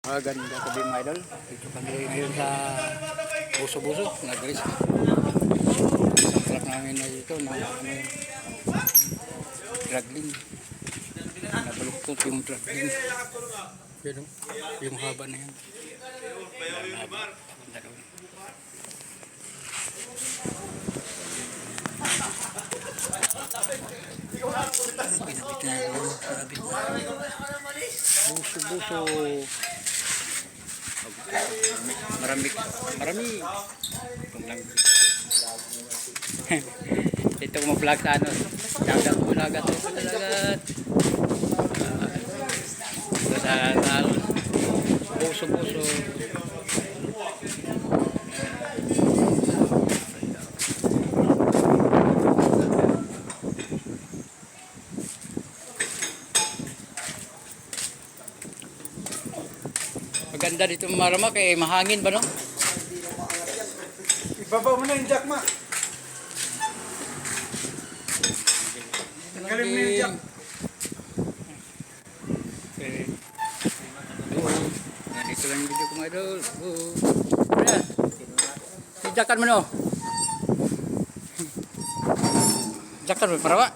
Ganda tabi mga idol. Dito kami ngayon sa Buso-Buso. Nag-release. Isang truck namin na dito na dragging. Nabaluktot yung dragging. Yan o. Yung haba na yan. Haba. Pinabit na yun. Buso-Buso. Marami. Ito kung ma-vlog sa ano. Dagat mo lagat. Ito sa Buso-Buso. Maganda dito Marama kay mahangin ba no? Ibaba mo na yung jack, ma. Tanggalin mo na yung jack. Okay. Ito lang yung video ko mga idol. Ayan. Jakan mo no? Jakan mo, Marama.